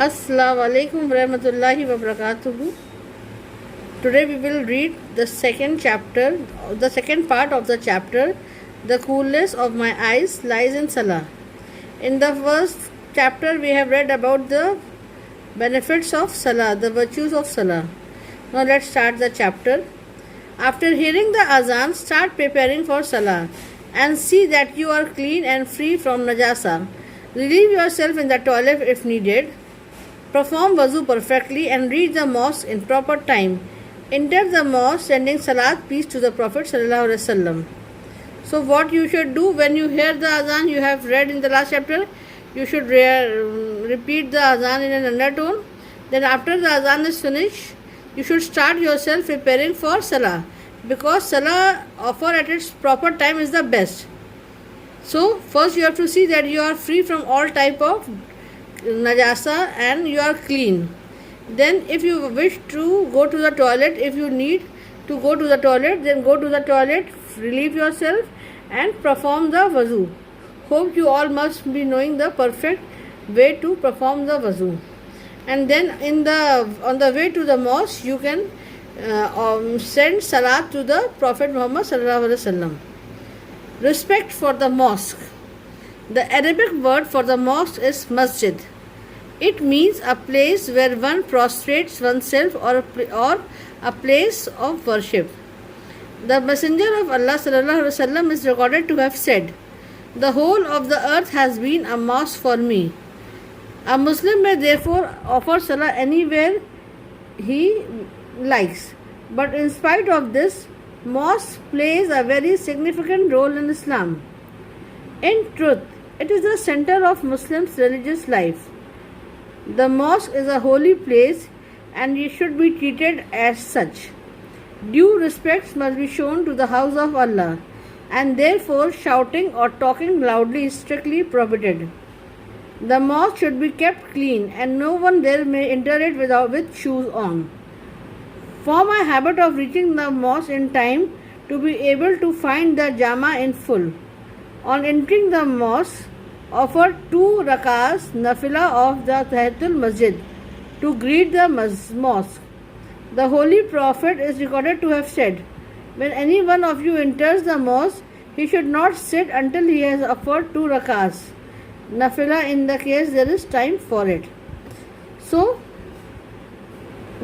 Assalamu alaikum warahmatullahi wabarakatuh. Today we will read the second part of the chapter, The Coolness of My Eyes Lies in Salah. In the first chapter we have read about the benefits of Salah, the virtues of Salah. Now let's start the chapter. After hearing the azan, start preparing for Salah and see that you are clean and free from najasa. Relieve yourself in the toilet if needed. Perform wuzu perfectly and reach the mosque in proper time. Enter the mosque sending salat peace to the Prophet ﷺ. So what you should do when you hear the azan, you have read in the last chapter, you should repeat the azan in an undertone. Then after the azan is finished, you should start yourself preparing for salah, because salah offered at its proper time is the best. So first you have to see that you are free from all type of najasa and you are clean. Then if you wish to go to the toilet, if you need to go to the toilet, then go to the toilet, relieve yourself and perform the wuzu. Hope you all must be knowing the perfect way to perform the wuzu. And then on the way to the mosque, you can send salat to the Prophet Muhammad sallallahu alaihi wasallam. Respect for the mosque. The Arabic word for the mosque is masjid. It means a place where one prostrates oneself or a place of worship. The Messenger of Allah sallallahu alaihi wasallam is recorded to have said, "The whole of the earth has been a mosque for me." A Muslim may therefore offer salah anywhere he likes. But in spite of this, mosque plays a very significant role in Islam. In truth, it is the center of Muslims' religious life. The mosque is a holy place and it should be treated as such. Due respects must be shown to the house of Allah, and therefore shouting or talking loudly is strictly prohibited. The mosque should be kept clean and no one there may enter it with shoes on. Form a habit of reaching the mosque in time to be able to find the Jama in full. On entering the mosque, offer 2 rakahs nafila of the Tahiyatul Masjid to greet the mosque. The Holy Prophet is recorded to have said, "When any one of you enters the mosque, he should not sit until he has offered 2 rakahs nafila in the case there is time for it." So,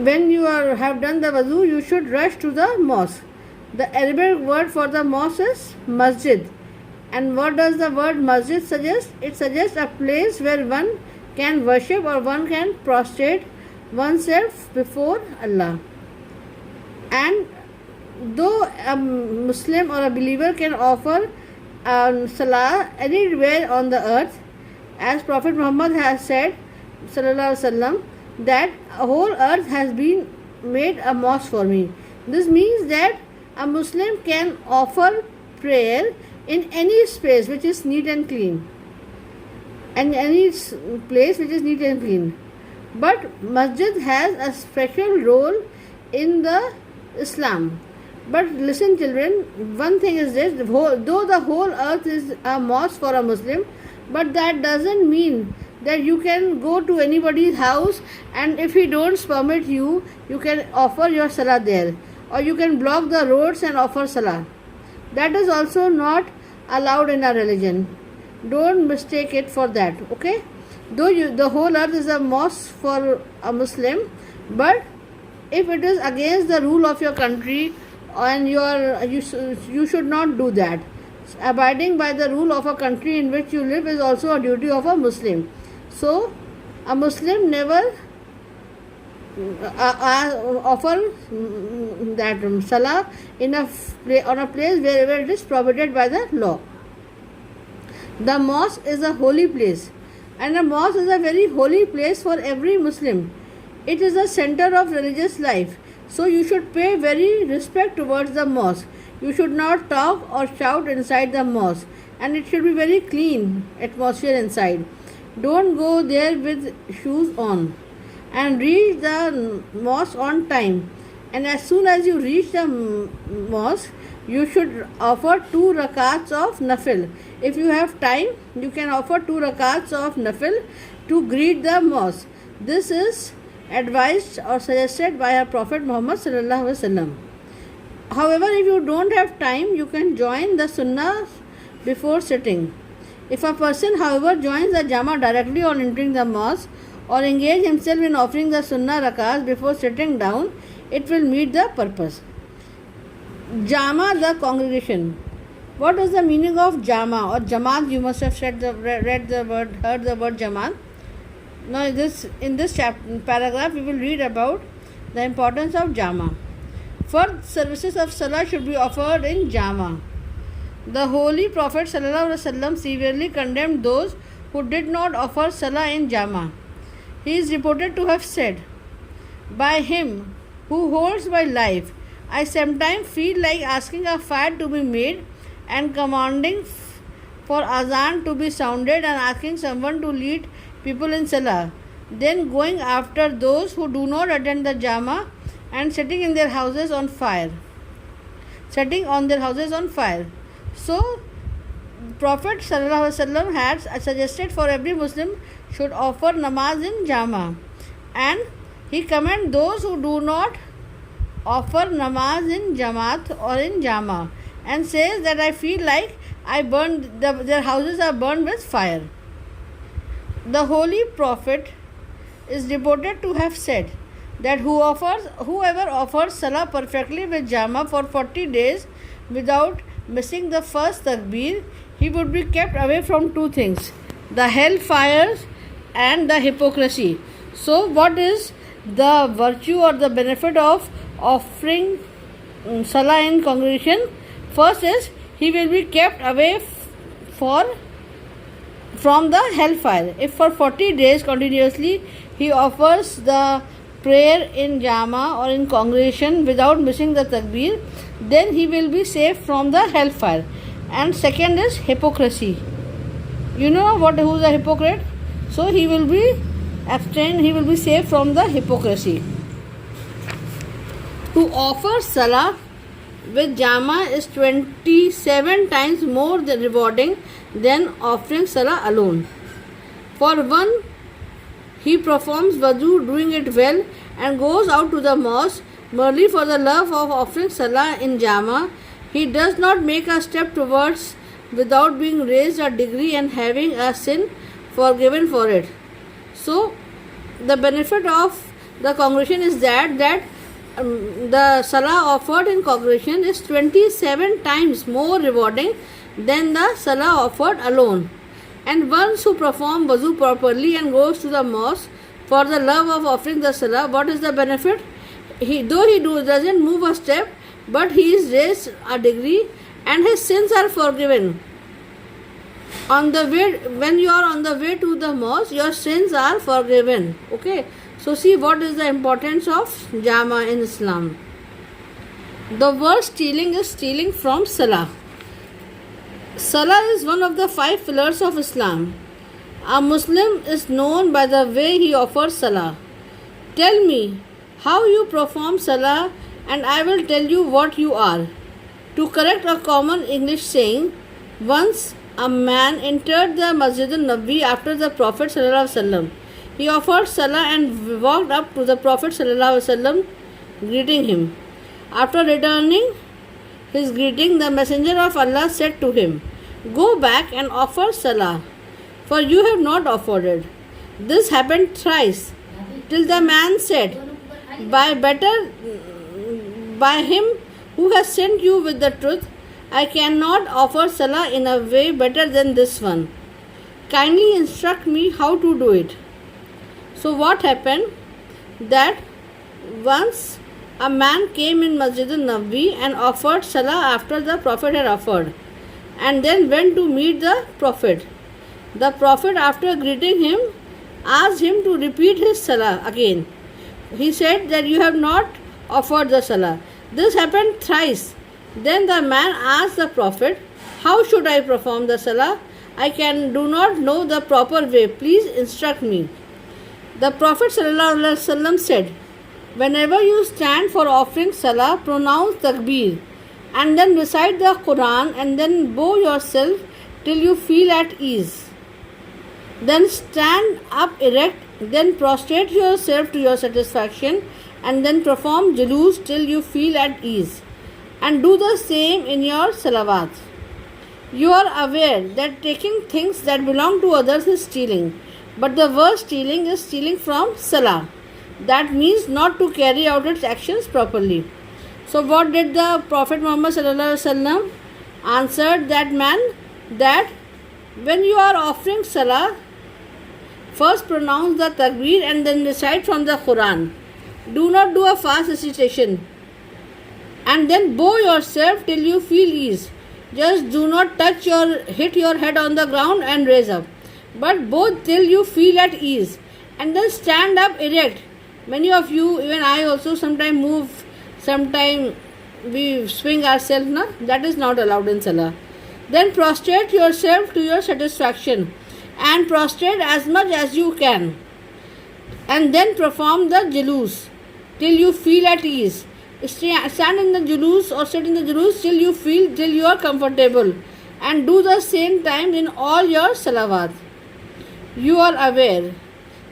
when you have done the wuzu, you should rush to the mosque. The Arabic word for the mosque is masjid. And what does the word masjid suggest? It suggests a place where one can worship or one can prostrate oneself before Allah. And though a Muslim or a believer can offer salah anywhere on the earth, as Prophet Muhammad has said, sallallahu alaihi wasallam, that a whole earth has been made a mosque for me. This means that a Muslim can offer prayer in any space which is neat and clean, and any place which is neat and clean. But masjid has a special role in the Islam. But listen children, one thing is this, though the whole earth is a mosque for a Muslim, but that doesn't mean that you can go to anybody's house and if he don't permit you, you can offer your salah there, or you can block the roads and offer salah. That is also not allowed in our religion. Don't mistake it for that, okay? Though the whole earth is a mosque for a Muslim, but if it is against the rule of your country and you should not do that. Abiding by the rule of a country in which you live is also a duty of a Muslim. So a Muslim never offer that salah on a place where it is prohibited by the law. The mosque is a holy place, and a mosque is a very holy place for every Muslim. It is the center of religious life, so you should pay very respect towards the mosque. You should not talk or shout inside the mosque, and it should be very clean atmosphere inside. Don't go there with shoes on. And reach the mosque on time. And as soon as you reach the mosque, you should offer 2 rakats of nafil. If you have time, you can offer 2 rakats of nafil to greet the mosque. This is advised or suggested by our Prophet Muhammad sallallahu alaihi wasallam. However, if you don't have time, you can join the sunnah before sitting. If a person, however, joins the Jama directly on entering the mosque or engage himself in offering the sunnah rakahs before sitting down, it will meet the purpose. Jama, the congregation. What is the meaning of Jama or Jamaat? You must have heard the word Jamaat. Now, in this paragraph, we will read about the importance of Jama. First, services of Salah should be offered in Jama. The Holy Prophet ﷺ severely condemned those who did not offer Salah in Jama. He is reported to have said, "By him who holds my life, I sometimes feel like asking a fire to be made and commanding for azan to be sounded and asking someone to lead people in Salah, then going after those who do not attend the Jama and setting on their houses on fire. So, Prophet ﷺ had suggested for every Muslim should offer namaz in Jama, and he commended those who do not offer namaz in Jamaat or in Jama, and says that I feel like their houses are burned with fire. The Holy Prophet is reported to have said that whoever offers Salah perfectly with Jama for 40 days without missing the first takbir, he would be kept away from two things, the hellfires and the hypocrisy. So, what is the virtue or the benefit of offering Salah in congregation? First is he will be kept away from the hellfire. If for 40 days continuously he offers the prayer in Jama or in congregation without missing the takbir, then he will be safe from the hellfire. And second is hypocrisy. You know who's a hypocrite? So he will be safe from the hypocrisy. To offer Salah with Jama is 27 times more rewarding than offering Salah alone. For one, he performs wudu, doing it well, and goes out to the mosque merely for the love of offering Salah in Jama. He does not make a step towards without being raised a degree and having a sin forgiven for it. So, the benefit of the congregation is that the Salah offered in congregation is 27 times more rewarding than the Salah offered alone. And once who perform wuzu properly and goes to the mosque for the love of offering the Salah, what is the benefit? Doesn't move a step, but he is raised a degree and his sins are forgiven. When you are on the way to the mosque, your sins are forgiven. Okay. So see what is the importance of Jama in Islam. The word stealing is stealing from Salah. Salah is one of the 5 pillars of Islam. A Muslim is known by the way he offers Salah. Tell me how you perform Salah and I will tell you what you are. To correct a common English saying, once a man entered the Masjid al-Nabawi after the Prophet ﷺ. He offered Salah and walked up to the Prophet ﷺ, greeting him. After returning his greeting, the Messenger of Allah said to him, "Go back and offer Salah, for you have not offered it." This happened thrice, till the man said, By him who has sent you with the truth, I cannot offer Salah in a way better than this one. Kindly instruct me how to do it. So what happened? That once a man came in Masjid al-Nabawi and offered Salah after the Prophet had offered, and then went to meet the Prophet. The Prophet, after greeting him, asked him to repeat his Salah again. He said that you have not offered the Salah. This happened thrice. Then the man asked the Prophet, "How should I perform the Salah? I do not know the proper way. Please instruct me." The Prophet ﷺ said, "Whenever you stand for offering Salah, pronounce Takbir and then recite the Quran and then bow yourself till you feel at ease. Then stand up erect Then prostrate yourself to your satisfaction and then perform julus till you feel at ease. And do the same in your salawat. You are aware that taking things that belong to others is stealing, but the worst stealing is stealing from salah. That means not to carry out its actions properly. So what did the Prophet Muhammad ﷺ answered that man? That when you are offering salah, first pronounce the takbir and then recite from the Quran. Do not do a fast recitation. And then bow yourself till you feel ease. Just do not hit your head on the ground and raise up, but bow till you feel at ease. And then stand up erect. Many of you, even I also, sometimes move, sometimes we swing ourselves. Na? That is not allowed in salah. Then prostrate yourself to your satisfaction and prostrate as much as you can. And then perform the julus till you feel at ease. Stand in the julus or sit in the julus till you are comfortable, and do the same time in all your salawat. You are aware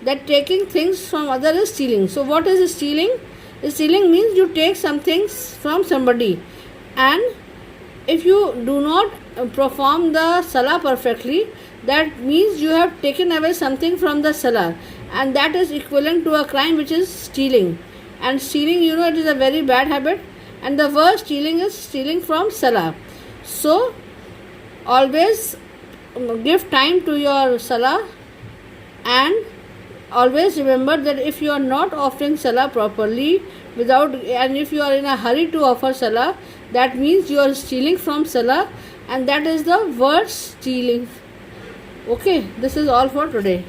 that taking things from other is stealing. So what is stealing? Stealing means you take some things from somebody, and if you do not perform the salah perfectly, that means you have taken away something from the salah, and that is equivalent to a crime, which is stealing. And stealing, it is a very bad habit, and the worst stealing is stealing from salah. So always give time to your salah, and always remember that if you are not offering salah properly and if you are in a hurry to offer salah, that means you are stealing from salah, and that is the worst stealing. Okay, this is all for today.